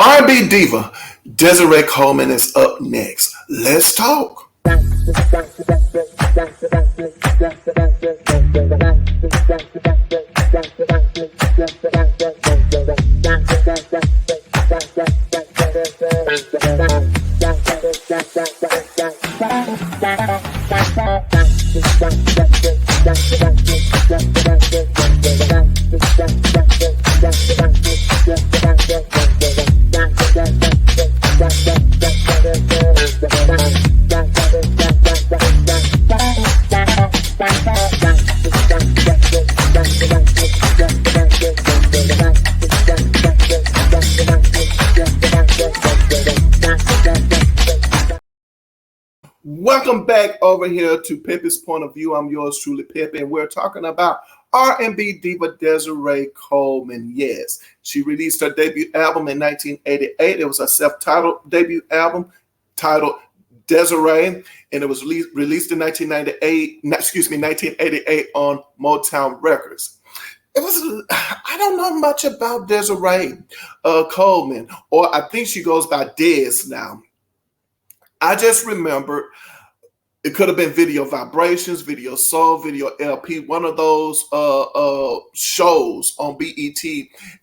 R&B diva Desiree Coleman is up next. Let's talk. Welcome back over here to Peppie's Point of View. I'm yours truly, Peppie, and we're talking about R&B diva Desiree Coleman. Yes, she released her debut album in 1988. It was a self-titled debut album titled Desiree, and it was released in 1988 on Motown Records. I don't know much about Desiree Coleman, or I think she goes by Des now. I just remember it could have been Video Vibrations, Video Soul, Video LP, one of those shows on BET,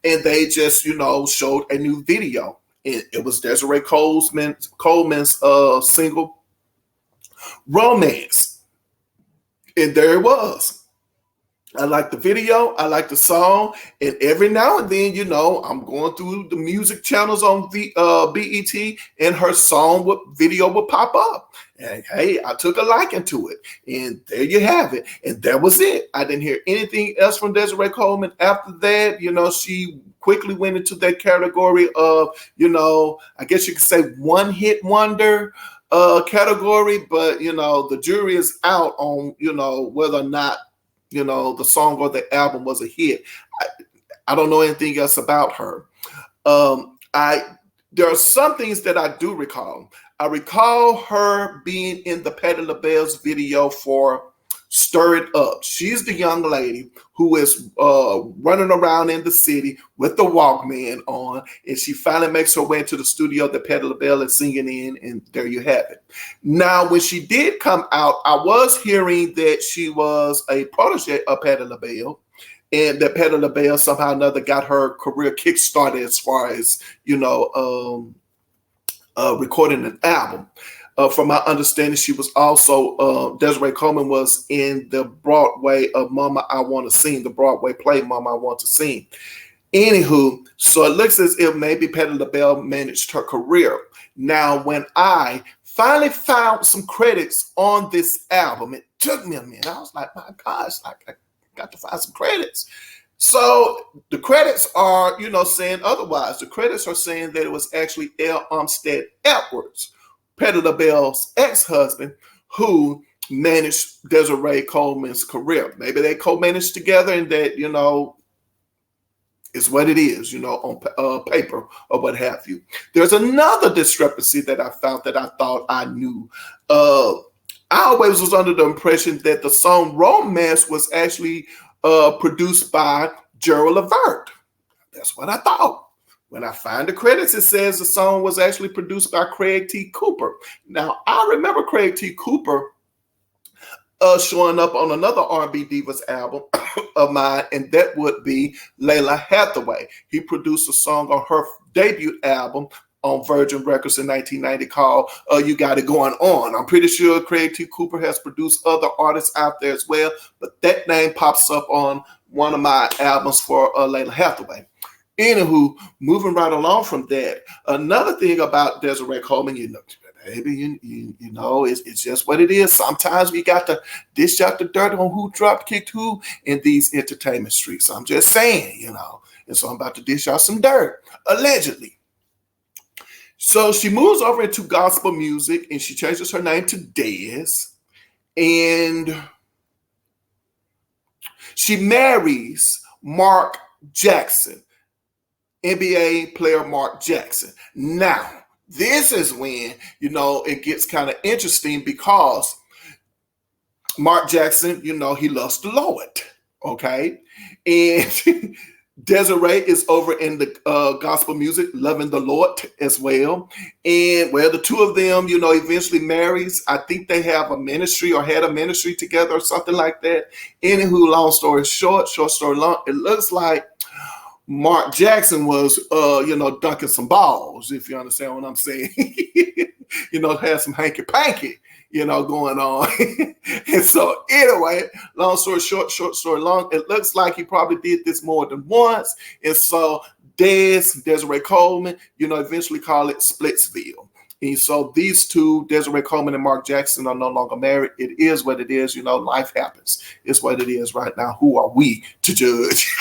and they just, showed a new video. It was Desiree Coleman's single, Romance. And there it was. I like the video, I like the song, and every now and then, I'm going through the music channels on BET, and her video would pop up. And hey, I took a liking to it, and there you have it. And that was it. I didn't hear anything else from Desiree Coleman after that. She quickly went into that category of, I guess you could say one-hit wonder category, but, the jury is out on, whether or not the song or the album was a hit. I don't know anything else about her. There are some things that I do recall. I recall her being in the Patti LaBelle's video for Stir It Up. She's the young lady who is running around in the city with the Walkman on, and she finally makes her way into the studio that Patti LaBelle is singing in, and there you have it. Now, when she did come out, I was hearing that she was a protege of Patti LaBelle, and that Patti LaBelle somehow or another got her career kickstarted as far as, recording an album. From my understanding, she was also, Desiree Coleman was in the Broadway of Mama I Want to Sing, the Broadway play Mama I Want to Sing. Anywho, so it looks as if maybe Patti LaBelle managed her career. Now, when I finally found some credits on this album, it took me a minute. I was like, my gosh, I got to find some credits. So the credits are, saying otherwise. The credits are saying that it was actually L. Armstead Edwards, Patti LaBelle's ex-husband, who managed Desiree Coleman's career. Maybe they co-managed together, and that, is what it is, on paper or what have you. There's another discrepancy that I found that I thought I knew. I always was under the impression that the song Romance was actually produced by Gerald Levert. That's what I thought. When I find the credits, it says the song was actually produced by Craig T. Cooper. Now, I remember Craig T. Cooper showing up on another R&B Divas album of mine, and that would be Lalah Hathaway. He produced a song on her debut album on Virgin Records in 1990 called You Got It Going On. I'm pretty sure Craig T. Cooper has produced other artists out there as well, but that name pops up on one of my albums for Lalah Hathaway. Anywho, moving right along from that, another thing about Desiree Coleman, baby, it's just what it is. Sometimes we got to dish out the dirt on who kicked who in these entertainment streets. I'm just saying, and so I'm about to dish out some dirt, allegedly. So she moves over into gospel music, and she changes her name to Des, and she marries Mark Jackson, NBA player Mark Jackson. Now, this is when, it gets kind of interesting because Mark Jackson, he loves the Lord, okay? And Desiree is over in the gospel music, loving the Lord as well. And well, the two of them, eventually marries. I think they have a ministry or had a ministry together or something like that. Anywho, long story short, short story long, it looks like Mark Jackson was, dunking some balls, if you understand what I'm saying. Had some hanky-panky, going on. And so anyway, long story short, short story long, it looks like he probably did this more than once. And so Desiree Coleman, eventually call it Splitsville. And so these two, Desiree Coleman and Mark Jackson, are no longer married. It is what it is. Life happens. It's what it is right now. Who are we to judge?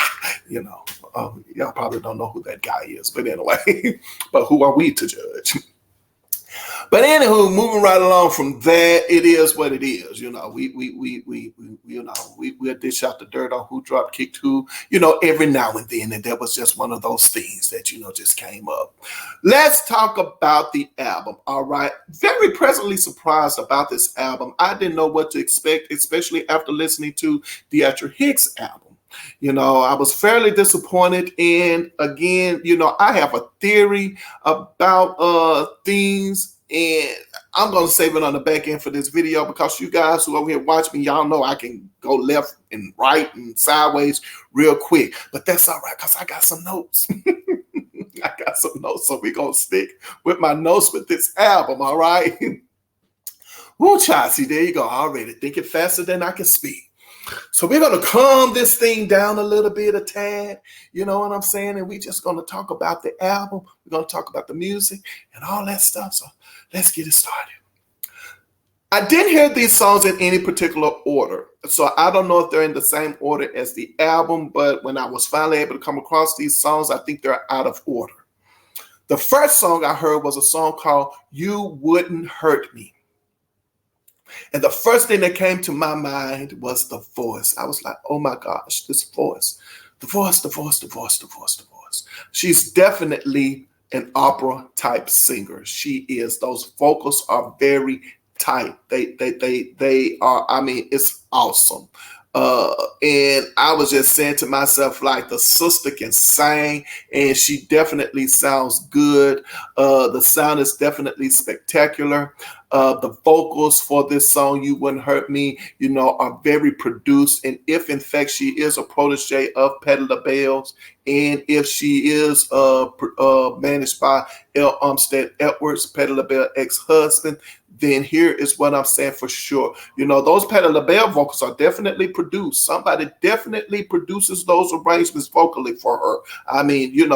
Y'all probably don't know who that guy is. But anyway, but who are we to judge? But anywho, moving right along from that, it is what it is. We'll dish out the dirt on who dropped, kicked who, every now and then. And that was just one of those things that, just came up. Let's talk about the album. All right. Very pleasantly surprised about this album. I didn't know what to expect, especially after listening to Deatra Hicks' album. I was fairly disappointed. And again, I have a theory about things. And I'm going to save it on the back end for this video because you guys who over here watch me, y'all know I can go left and right and sideways real quick. But that's all right because I got some notes. I got some notes. So we're going to stick with my notes with this album, all right? Woo, Chauncey, there you go. Already thinking faster than I can speak. So we're going to calm this thing down a little bit, a tad, you know what I'm saying? And we're just going to talk about the album. We're going to talk about the music and all that stuff. So let's get it started. I didn't hear these songs in any particular order. So I don't know if they're in the same order as the album, but when I was finally able to come across these songs, I think they're out of order. The first song I heard was a song called You Wouldn't Hurt Me. And the first thing that came to my mind was the voice. I was like, oh my gosh, this voice. The voice. She's definitely an opera type singer. She is. Those vocals are very tight. They are, it's awesome. And I was just saying to myself, like, the sister can sing and she definitely sounds good. The sound is definitely spectacular. The vocals for this song, You Wouldn't Hurt Me, are very produced. And if in fact she is a protege of Patti LaBelle's, and if she is managed by L. Umstead Edwards, Patti LaBelle ex-husband, then here is what I'm saying for sure. Those Patti LaBelle vocals are definitely produced. Somebody definitely produces those arrangements vocally for her.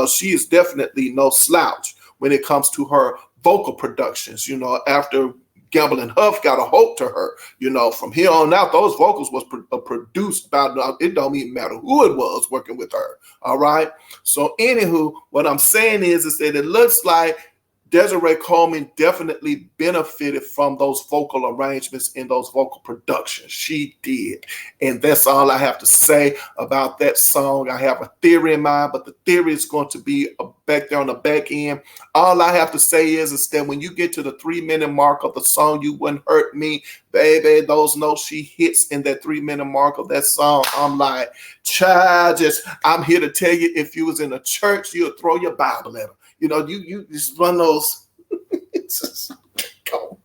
She is definitely no slouch when it comes to her vocal productions. After Gamble and Huff got a hold to her, from here on out, those vocals was produced by, it don't even matter who it was working with her. All right. So anywho, what I'm saying is that it looks like Desiree Coleman definitely benefited from those vocal arrangements and those vocal productions. She did. And that's all I have to say about that song. I have a theory in mind, but the theory is going to be back there on the back end. All I have to say is that when you get to the 3-minute mark of the song, You Wouldn't Hurt Me, baby, those notes she hits in that 3-minute mark of that song, I'm like, child, I'm here to tell you, if you was in a church, you'll throw your Bible at her. You just run those. Go.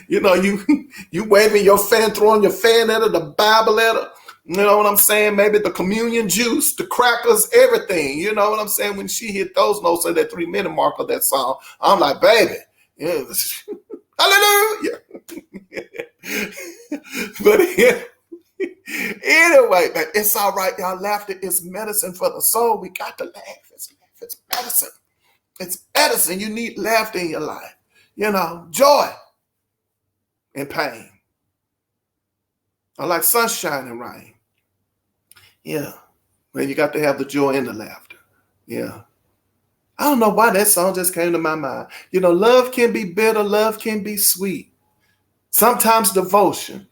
You waving your fan, throwing your fan at her, the Bible at her. You know what I'm saying? Maybe the communion juice, the crackers, everything. You know what I'm saying? When she hit those notes at that 3-minute mark of that song, I'm like, baby, hallelujah. But anyway, man, it's all right, y'all. Laughter is medicine for the soul. We got to laugh. It's medicine. It's medicine. You need laughter in your life. Joy and pain. I like sunshine and rain. Yeah. Well, you got to have the joy and the laughter. Yeah. I don't know why that song just came to my mind. Love can be bitter. Love can be sweet. Sometimes devotion.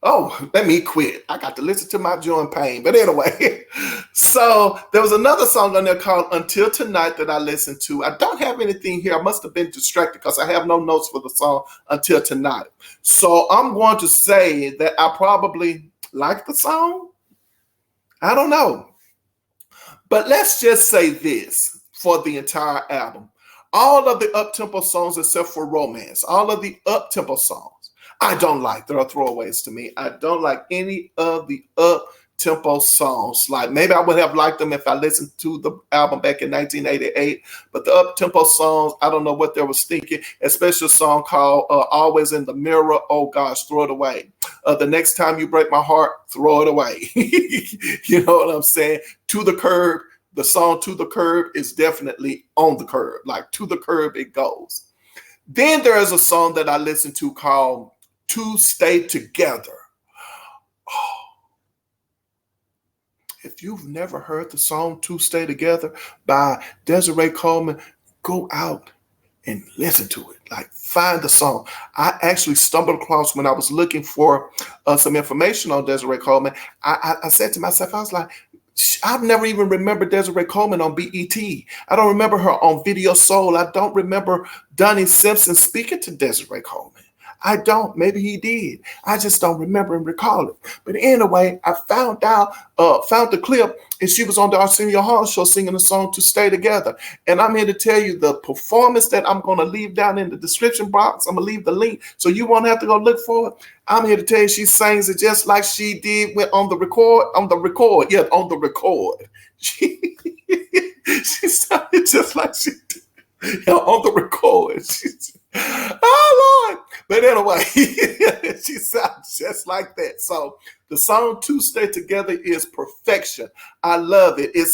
Oh, let me quit. I got to listen to my joy and pain. But anyway, so there was another song on there called Until Tonight that I listened to. I don't have anything here. I must have been distracted because I have no notes for the song Until Tonight. So I'm going to say that I probably like the song. I don't know. But let's just say this for the entire album. All of the up-tempo songs except for Romance, all of the up-tempo songs, I don't like. They're throwaways to me. I don't like any of the up-tempo songs. Like maybe I would have liked them if I listened to the album back in 1988. But the up-tempo songs, I don't know what they was thinking, especially a song called Always in the Mirror. Oh gosh, throw it away. The Next Time You Break My Heart, throw it away. You know what I'm saying? To the Curb. The song To the Curb is definitely on the curb. Like to the curb it goes. Then there is a song that I listen to called To Stay Together. Oh. If you've never heard the song To Stay Together by Desiree Coleman, go out and listen to it. Like find the song. I actually stumbled across when I was looking for some information on Desiree Coleman. I said to myself, I was like, I've never even remembered Desiree Coleman on BET. I don't remember her on Video Soul. I don't remember Donnie Simpson speaking to Desiree Coleman. I don't. Maybe he did. I just don't remember and recall it. But anyway, I found the clip, and she was on the Arsenio Hall show singing the song To Stay Together. And I'm here to tell you the performance that I'm going to leave down in the description box. I'm going to leave the link so you won't have to go look for it. I'm here to tell you she sings it just like she did on the record. She sounded just like she did on the record. Oh, Lord. But anyway, she sounds just like that. So the song To Stay Together is perfection. I love it. It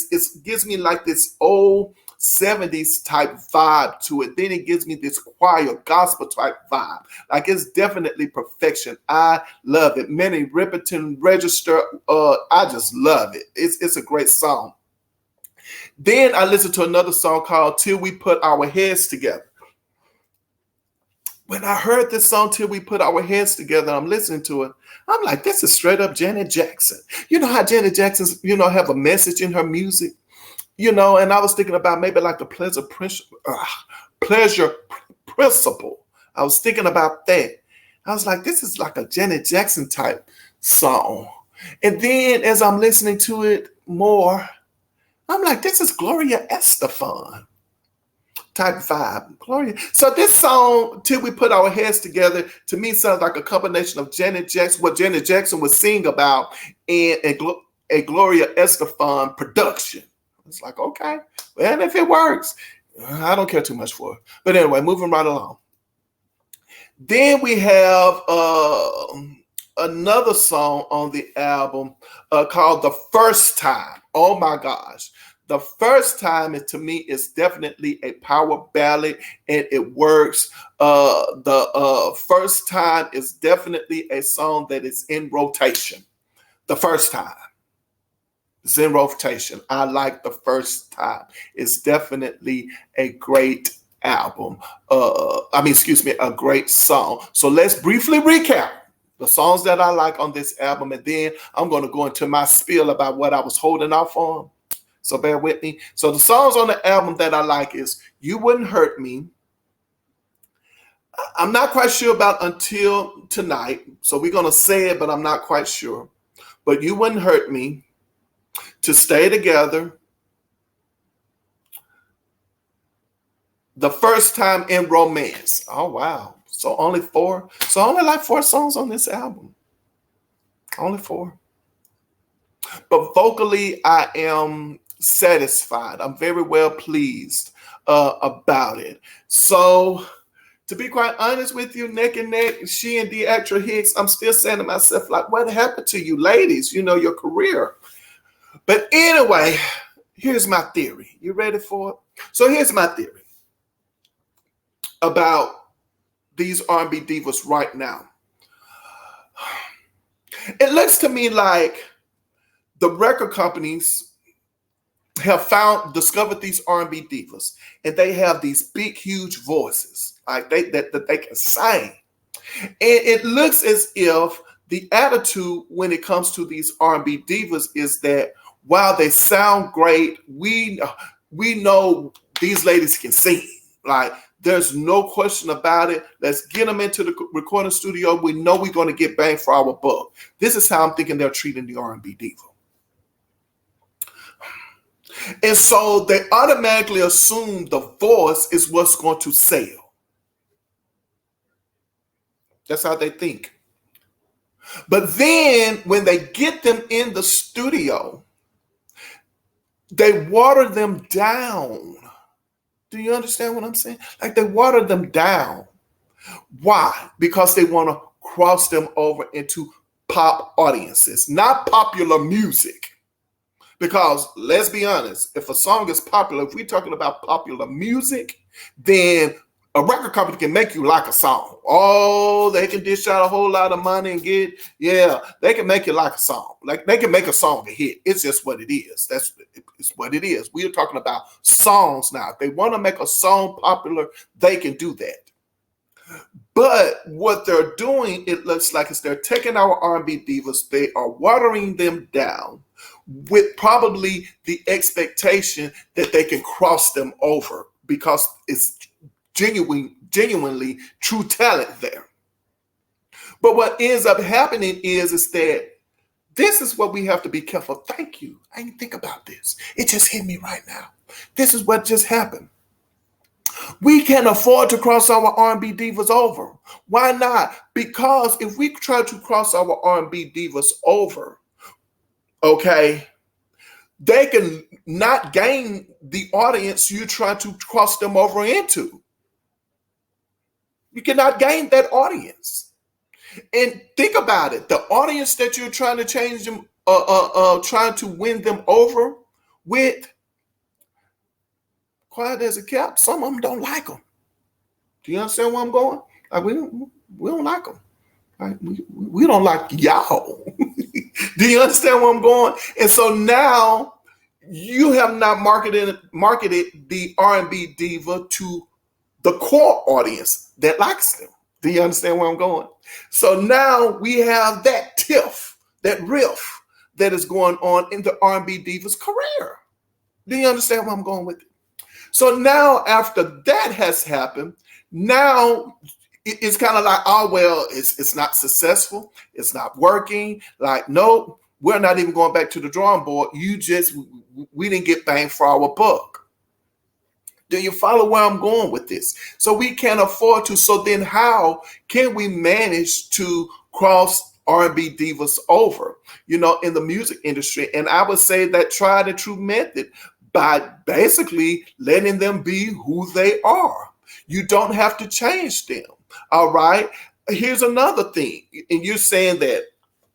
gives me like this old 70s type vibe to it. Then it gives me this choir gospel type vibe. Like it's definitely perfection. I love it. Many Ripperton register. I just love it. It's a great song. Then I listened to another song called Till We Put Our Heads Together. When I heard this song, Till We Put Our Heads Together, I'm listening to it. I'm like, this is straight up Janet Jackson. You know how Janet Jackson's, have a message in her music, and I was thinking about maybe like the pleasure principle. I was thinking about that. I was like, this is like a Janet Jackson type song. And then as I'm listening to it more, I'm like, this is Gloria Estefan type vibe. Gloria. So this song, Till We Put Our Heads Together, to me sounds like a combination of Janet Jackson, what Janet Jackson was singing about, and a Gloria Estefan production. It's like, okay, well, if it works, I don't care too much for it. But anyway, moving right along. Then we have another song on the album called The First Time. Oh my gosh. The First Time, to me, is definitely a power ballad, and it works. The First Time is definitely a song that is in rotation. The First Time. It's in rotation. I like The First Time. It's definitely a great album. A great song. So let's briefly recap the songs that I like on this album, and then I'm going to go into my spiel about what I was holding off on. So bear with me. So the songs on the album that I like is You Wouldn't Hurt Me. I'm not quite sure about Until Tonight. So we're going to say it, but I'm not quite sure. But You Wouldn't Hurt Me. To Stay Together. The First Time in Romance. Oh, wow. So only 4. So only like 4 songs on this album. Only 4. But vocally, I am satisfied. I'm very well pleased about it. So, to be quite honest with you, neck and neck, she and Deatra Hicks, I'm still saying to myself, like, what happened to you ladies? Your career. But anyway, here's my theory. You ready for it? So here's my theory about these R&B divas right now. It looks to me like the record companies have discovered these R&B divas, and they have these big, huge voices, like that they can sing. And it looks as if the attitude when it comes to these R&B divas is that while they sound great, we know these ladies can sing. Like, there's no question about it. Let's get them into the recording studio. We know we're going to get bang for our buck. This is how I'm thinking they're treating the R&B diva. And so they automatically assume the voice is what's going to sell. That's how they think. But then when they get them in the studio, they water them down. Do you understand what I'm saying? Like they water them down. Why? Because they want to cross them over into pop audiences, not popular music. Because let's be honest, if a song is popular, if we're talking about popular music, then a record company can make you like a song. Oh, they can dish out a whole lot of money and they can make you like a song. Like they can make a song a hit. It's just what it is. It's what it is. We are talking about songs now. If they want to make a song popular, they can do that. But what they're doing, it looks like, is they're taking our R&B divas, they are watering them down with probably the expectation that they can cross them over because it's genuinely true talent there. But what ends up happening is that this is what we have to be careful. Thank you. I didn't think about this. It just hit me right now. This is what just happened. We can't afford to cross our R&B divas over. Why not? Because if we try to cross our R&B divas over, okay, they can not gain the audience you try to cross them over into. You cannot gain that audience. And think about it. The audience that you're trying to change them, trying to win them over with, quiet as a cat, some of them don't like them. Do you understand where I'm going? Like we don't like them. Like we don't like y'all. Do you understand where I'm going? And so now you have not marketed the R&B diva to the core audience that likes them. Do you understand where I'm going? So now we have that tiff, that riff that is going on in the R&B diva's career. Do you understand where I'm going with it? So now after that has happened, now it's kind of like, oh, well, it's not successful. It's not working. Like, no, we're not even going back to the drawing board. We didn't get bang for our buck. Do you follow where I'm going with this? So we can't afford to. So then how can we manage to cross R&B divas over, in the music industry? And I would say that tried and true method by basically letting them be who they are. You don't have to change them. All right. Here's another thing. And you're saying that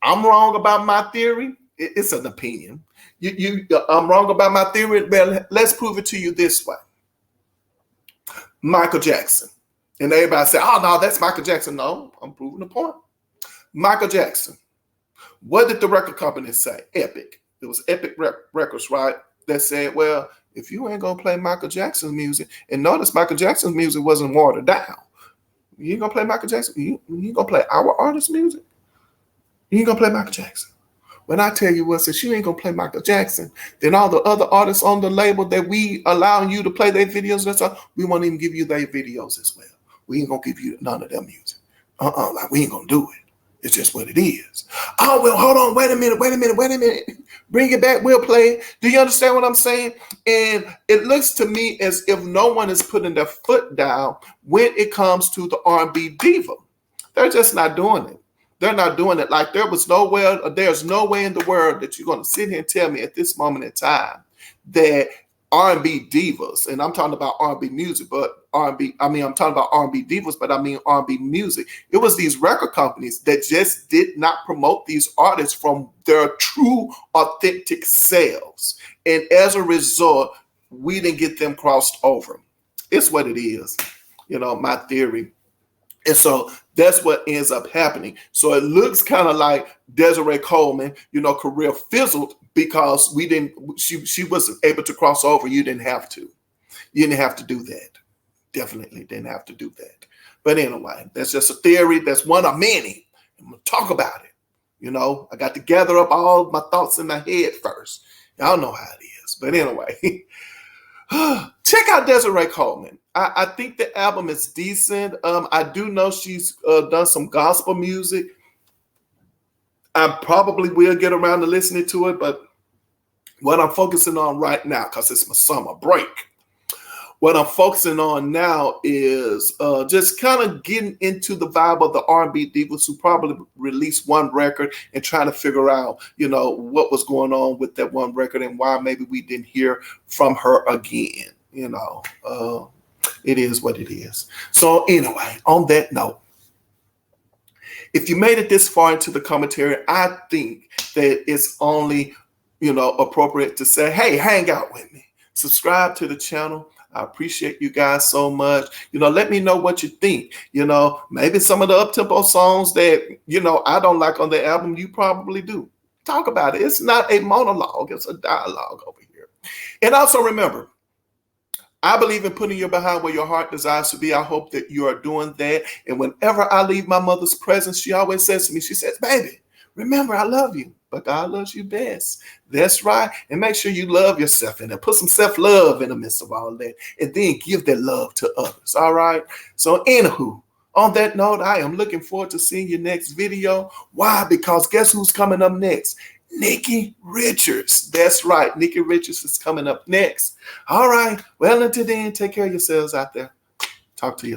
I'm wrong about my theory. It's an opinion. I'm wrong about my theory. Well, let's prove it to you this way. Michael Jackson. And everybody say, oh, no, that's Michael Jackson. No, I'm proving the point. Michael Jackson. What did the record company say? Epic. It was Epic Records, right? That said, well, if you ain't going to play Michael Jackson's music, and notice Michael Jackson's music wasn't watered down. You ain't going to play Michael Jackson? You ain't going to play our artist music? You ain't going to play Michael Jackson? When I tell you what, since you ain't going to play Michael Jackson, then all the other artists on the label that we allowing you to play their videos and stuff, we won't even give you their videos as well. We ain't going to give you none of their music. Like we ain't going to do it. It's just what it is. Oh, well, hold on. Wait a minute. Bring it back. We'll play it. Do you understand what I'm saying? And it looks to me as if no one is putting their foot down when it comes to the R&B diva. They're just not doing it. They're not doing it. Like there's no way in the world that you're going to sit here and tell me at this moment in time that R&B divas, and I'm talking about R&B music, but I'm talking about R&B divas, but I mean R&B music. It was these record companies that just did not promote these artists from their true, authentic selves. And as a result, we didn't get them crossed over. It's what it is, my theory. And so that's what ends up happening. So it looks kind of like Desiree Coleman, career fizzled because she wasn't able to cross over. You didn't have to. You didn't have to do that. Definitely didn't have to do that. But anyway, that's just a theory. That's one of many. I'm going to talk about it. I got to gather up all my thoughts in my head first. Y'all know how it is. But anyway, check out Desiree Coleman. I think the album is decent. I do know she's done some gospel music. I probably will get around to listening to it, but What I'm focusing on right now, because it's my summer break, what I'm focusing on now is just kind of getting into the vibe of the R&B divas who probably released one record and trying to figure out, what was going on with that one record and why maybe we didn't hear from her again. It is what it is. So anyway, on that note, if you made it this far into the commentary, I think that it's only, appropriate to say, hey, hang out with me. Subscribe to the channel. I appreciate you guys so much. Let me know what you think. Maybe some of the up-tempo songs that, I don't like on the album, you probably do. Talk about it. It's not a monologue. It's a dialogue over here. And also remember, I believe in putting your behind where your heart desires to be. I hope that you are doing that. And whenever I leave my mother's presence, she always says to me, she says, baby, remember, I love you, but God loves you best. That's right. And make sure you love yourself in there. Put some self-love in the midst of all that. And then give that love to others. All right. So anywho, on that note, I am looking forward to seeing your next video. Why? Because guess who's coming up next? Nikki Richards. That's right. Nikki Richards is coming up next. All right. Well, until then, take care of yourselves out there. Talk to you later.